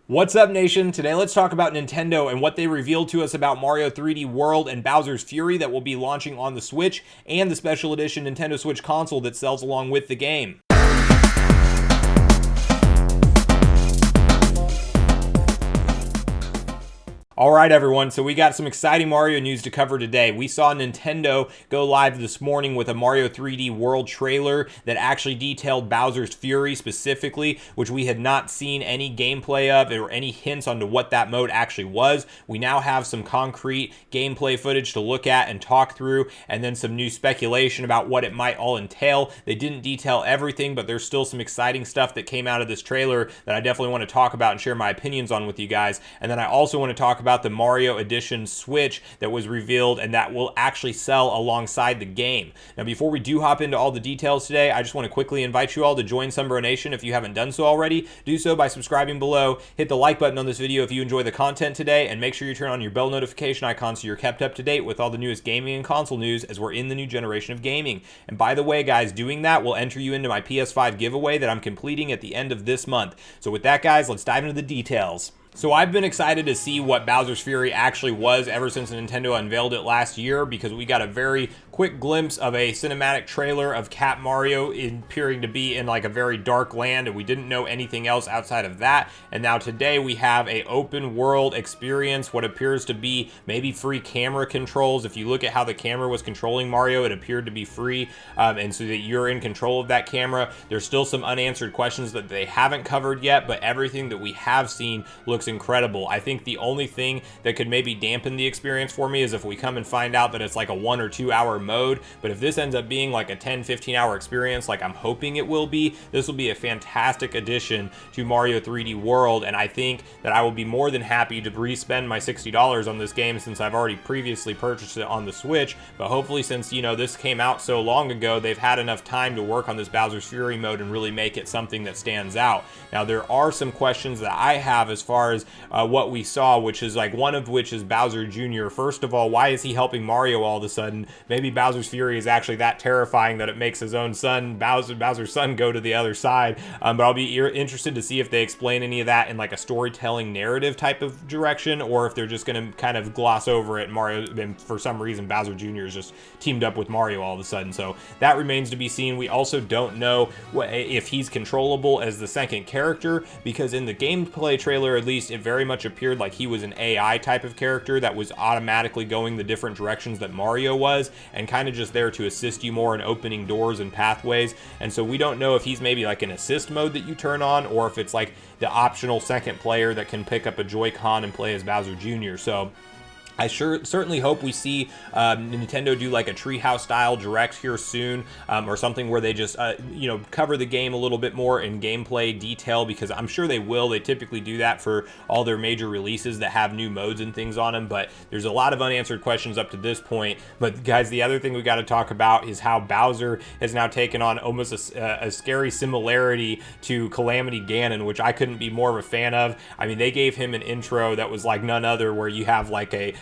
What's up, nation? Today let's talk about Nintendo and what they revealed to us about Mario 3D World and Bowser's Fury that will be launching on the Switch and the special edition Nintendo Switch console that sells along with the game. All right, everyone, so we got some exciting Mario news to cover today. We saw Nintendo go live this morning with a Mario 3D World trailer that actually detailed Bowser's Fury specifically, which we had not seen any gameplay of or any hints onto what that mode actually was. We now have some concrete gameplay footage to look at and talk through, and then some new speculation about what it might all entail. They didn't detail everything, but there's still some exciting stuff that came out of this trailer that I definitely want to talk about and share my opinions on with you guys. And then I also want to talk about the Mario Edition Switch that was revealed and that will actually sell alongside the game. Now, before we do hop into all the details today, I just want to quickly invite you all to join Sunbro Nation if you haven't done so already. Do so by subscribing below, hit the like button on this video if you enjoy the content today, and make sure you turn on your bell notification icon so you're kept up to date with all the newest gaming and console news as we're in the new generation of gaming. And by the way, guys, doing that will enter you into my PS5 giveaway that I'm completing at the end of this month. So with that, guys, let's dive into the details. So I've been excited to see what Bowser's Fury actually was ever since Nintendo unveiled it last year, because we got a very quick glimpse of a cinematic trailer of Cat Mario appearing to be in like a very dark land, and we didn't know anything else outside of that. And now today we have a open world experience, what appears to be maybe free camera controls. If you look at how the camera was controlling Mario, it appeared to be free, and so that you're in control of that camera. There's still some unanswered questions that they haven't covered yet, but everything that we have seen looks incredible. I think the only thing that could maybe dampen the experience for me is if we come and find out that it's like a 1 or 2 hour mode. But if this ends up being like a 10-15 hour experience like I'm hoping it will be, this will be a fantastic addition to Mario 3D World, and I think that I will be more than happy to re-spend my $60 on this game since I've already previously purchased it on the Switch. But hopefully, since this came out so long ago, they've had enough time to work on this Bowser's Fury mode and really make it something that stands out. Now, there are some questions that I have as far as what we saw, which is like one of which is Bowser Jr. First of all, why is he helping Mario all of a sudden? Maybe Bowser's Fury is actually that terrifying that it makes his own son, Bowser's son, go to the other side. But I'll be interested to see if they explain any of that in like a storytelling narrative type of direction, or if they're just going to kind of gloss over it. Mario, and for some reason, Bowser Jr. is just teamed up with Mario all of a sudden. So that remains to be seen. We also don't know if he's controllable as the second character, because in the gameplay trailer, at least, it very much appeared like he was an AI type of character that was automatically going the different directions that Mario was, and kind of just there to assist you more in opening doors and pathways. And so we don't know if he's maybe like an assist mode that you turn on, or if it's like the optional second player that can pick up a Joy-Con and play as Bowser Jr. So I certainly hope we see Nintendo do like a Treehouse style direct here soon, or something where they just cover the game a little bit more in gameplay detail, because I'm sure they will. They typically do that for all their major releases that have new modes and things on them, but there's a lot of unanswered questions up to this point. But guys, the other thing we got to talk about is how Bowser has now taken on almost a scary similarity to Calamity Ganon, which I couldn't be more of a fan of. I mean, they gave him an intro that was like none other, where you have like a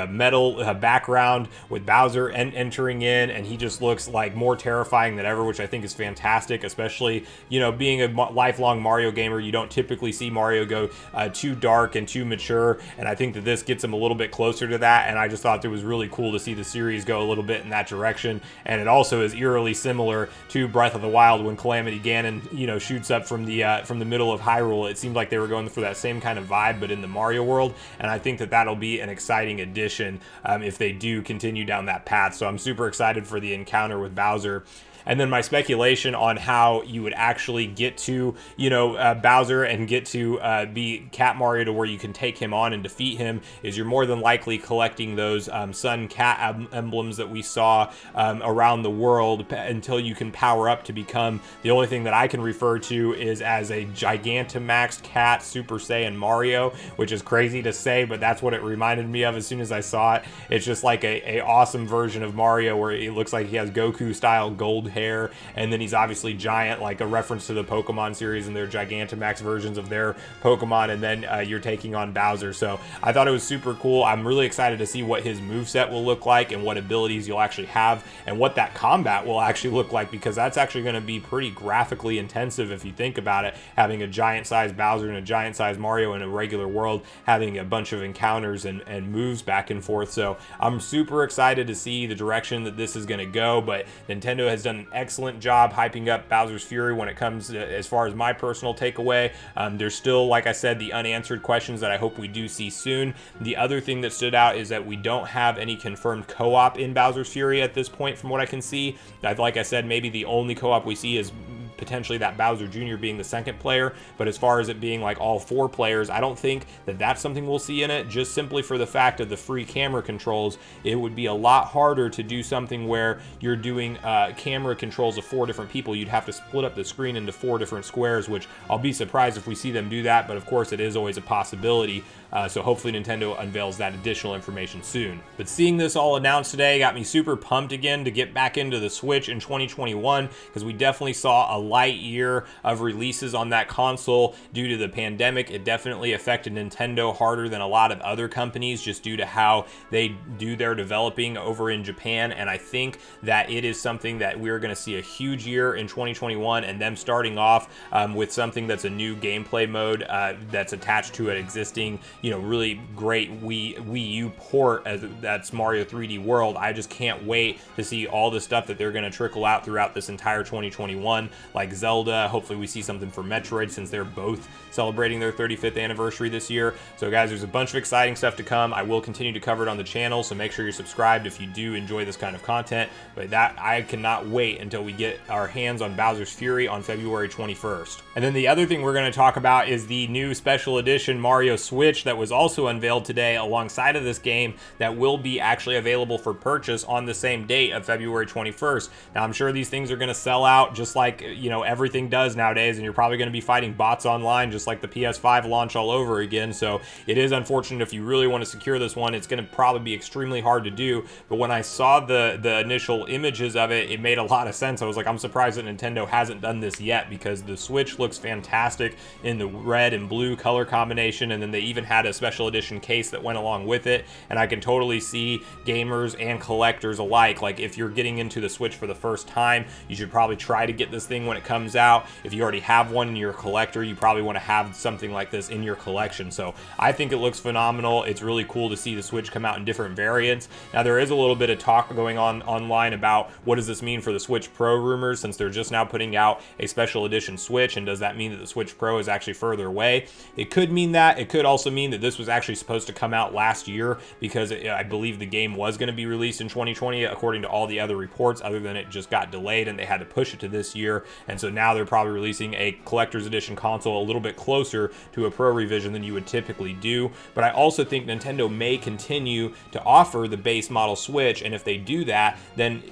metal background with Bowser entering in, and he just looks like more terrifying than ever, which I think is fantastic. Especially, being a lifelong Mario gamer, you don't typically see Mario go too dark and too mature, and I think that this gets him a little bit closer to that. And I just thought it was really cool to see the series go a little bit in that direction. And it also is eerily similar to Breath of the Wild when Calamity Ganon shoots up from the middle of Hyrule. It seemed like they were going for that same kind of vibe, but in the Mario world. And I think that that'll be an exciting addition if they do continue down that path. So I'm super excited for the encounter with Bowser. And then my speculation on how you would actually get to, Bowser and get to be Cat Mario to where you can take him on and defeat him is you're more than likely collecting those Sun Cat emblems that we saw around the world until you can power up to become, the only thing that I can refer to is as a Gigantamax Cat Super Saiyan Mario, which is crazy to say, but that's what it reminded me of as soon as I saw it. It's just like a awesome version of Mario where it looks like he has Goku style gold hair hair, and then he's obviously giant, like a reference to the Pokemon series and their Gigantamax versions of their Pokemon, and then you're taking on Bowser. So I thought it was super cool. I'm really excited to see what his moveset will look like and what abilities you'll actually have and what that combat will actually look like, because that's actually going to be pretty graphically intensive if you think about it, having a giant-sized Bowser and a giant-sized Mario in a regular world, having a bunch of encounters and moves back and forth. So I'm super excited to see the direction that this is going to go, but Nintendo has done an excellent job hyping up Bowser's Fury when it comes to, as far as my personal takeaway. There's still, like I said, the unanswered questions that I hope we do see soon. The other thing that stood out is that we don't have any confirmed co-op in Bowser's Fury at this point from what I can see. Like I said, maybe the only co-op we see is potentially that Bowser Jr. being the second player, but as far as it being like all 4 players, I don't think that that's something we'll see in it, just simply for the fact of the free camera controls. It would be a lot harder to do something where you're doing camera controls of 4 different people. You'd have to split up the screen into 4 different squares, which I'll be surprised if we see them do that, but of course it is always a possibility. So hopefully Nintendo unveils that additional information soon. But seeing this all announced today got me super pumped again to get back into the Switch in 2021, because we definitely saw a light year of releases on that console due to the pandemic. It definitely affected Nintendo harder than a lot of other companies just due to how they do their developing over in Japan, and I think that it is something that we're going to see a huge year in 2021, and them starting off with something that's a new gameplay mode that's attached to an existing, really great Wii U port, that's Mario 3D World. I just can't wait to see all the stuff that they're going to trickle out throughout this entire 2021, like Zelda. Hopefully we see something for Metroid, since they're both celebrating their 35th anniversary this year. So guys, there's a bunch of exciting stuff to come. I will continue to cover it on the channel, so make sure you're subscribed if you do enjoy this kind of content. But that, I cannot wait until we get our hands on Bowser's Fury on February 21st. And then the other thing we're going to talk about is the new special edition Mario Switch that was also unveiled today alongside of this game, that will be actually available for purchase on the same date of February 21st. Now I'm sure these things are going to sell out just like everything does nowadays, and you're probably going to be fighting bots online just like the PS5 launch all over again. So it is unfortunate. If you really want to secure this one, it's going to probably be extremely hard to do. But when I saw the initial images of it, it made a lot of sense. I was like, I'm surprised that Nintendo hasn't done this yet, because the Switch looks fantastic in the red and blue color combination, and then they even had a special edition case that went along with it, and I can totally see gamers and collectors alike, like if you're getting into the Switch for the first time, you should probably try to get this thing when it comes out. If you already have one and you're a collector, you probably want to have something like this in your collection. So I think it looks phenomenal. It's really cool to see the Switch come out in different variants. Now there is a little bit of talk going on online about what does this mean for the Switch Pro rumors, since they're just now putting out a special edition Switch, and does that mean that the Switch Pro is actually further away? It could mean that. It could also mean that this was actually supposed to come out last year, because I believe the game was going to be released in 2020 according to all the other reports, other than it just got delayed and they had to push it to this year. And so now they're probably releasing a collector's edition console a little bit closer to a pro revision than you would typically do. But I also think Nintendo may continue to offer the base model Switch, and if they do that, then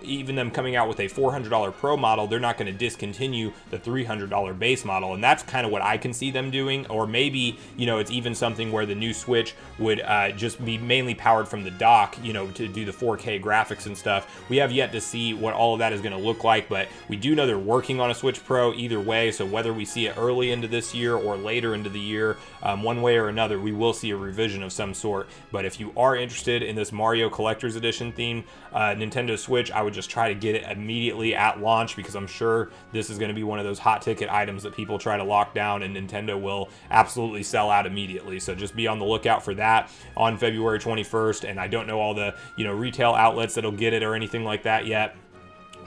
even them coming out with a $400 pro model, they're not going to discontinue the $300 base model, and that's kind of what I can see them doing. Or maybe it's even something where the new Switch would just be mainly powered from the dock, to do the 4K graphics and stuff. We have yet to see what all of that is going to look like, but we do know they're working on a Switch Pro either way. So whether we see it early into this year or later into the year, one way or another, we will see a revision of some sort. But if you are interested in this Mario Collector's Edition theme Nintendo Switch, I would just try to get it immediately at launch, because I'm sure this is going to be one of those hot ticket items that people try to lock down, and Nintendo will absolutely sell out immediately. So just be on the lookout for that on February 21st. And I don't know all the retail outlets that'll get it or anything like that yet,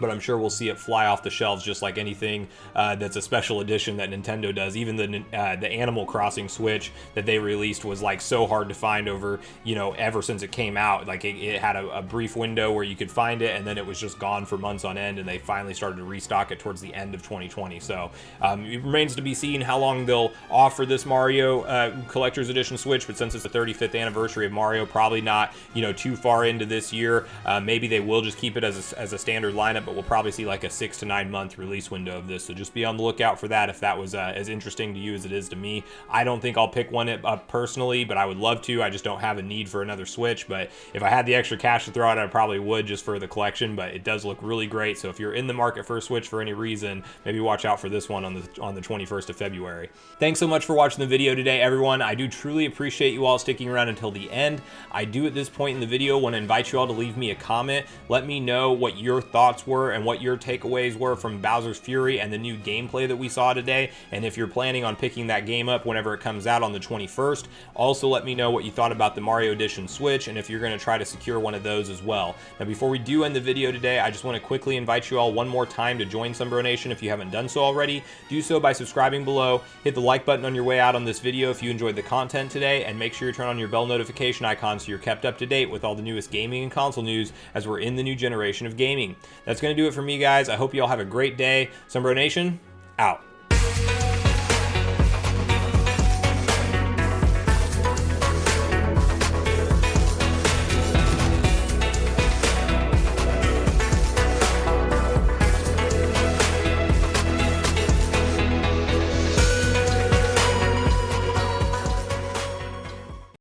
but I'm sure we'll see it fly off the shelves just like anything that's a special edition that Nintendo does. Even the Animal Crossing Switch that they released was like so hard to find over, ever since it came out. Like it had a brief window where you could find it, and then it was just gone for months on end, and they finally started to restock it towards the end of 2020. So it remains to be seen how long they'll offer this Mario Collector's Edition Switch, but since it's the 35th anniversary of Mario, probably not, too far into this year. Maybe they will just keep it as a standard lineup but we'll probably see like a 6 to 9 month release window of this. So just be on the lookout for that if that was as interesting to you as it is to me. I don't think I'll pick one up personally, but I would love to. I just don't have a need for another Switch, but if I had the extra cash to throw out, I probably would just for the collection. But it does look really great. So if you're in the market for a Switch for any reason, maybe watch out for this one on the 21st of February. Thanks so much for watching the video today, everyone. I do truly appreciate you all sticking around until the end. I do at this point in the video want to invite you all to leave me a comment. Let me know what your thoughts were and what your takeaways were from Bowser's Fury and the new gameplay that we saw today, and if you're planning on picking that game up whenever it comes out on the 21st. Also let me know what you thought about the Mario Edition Switch and if you're going to try to secure one of those as well. Now before we do end the video today, I just want to quickly invite you all one more time to join Sunbro Nation if you haven't done so already. Do so by subscribing below, hit the like button on your way out on this video if you enjoyed the content today, and make sure you turn on your bell notification icon so you're kept up to date with all the newest gaming and console news as we're in the new generation of gaming. That's going to do it for me, guys. I hope you all have a great day. Sunbro Nation, out.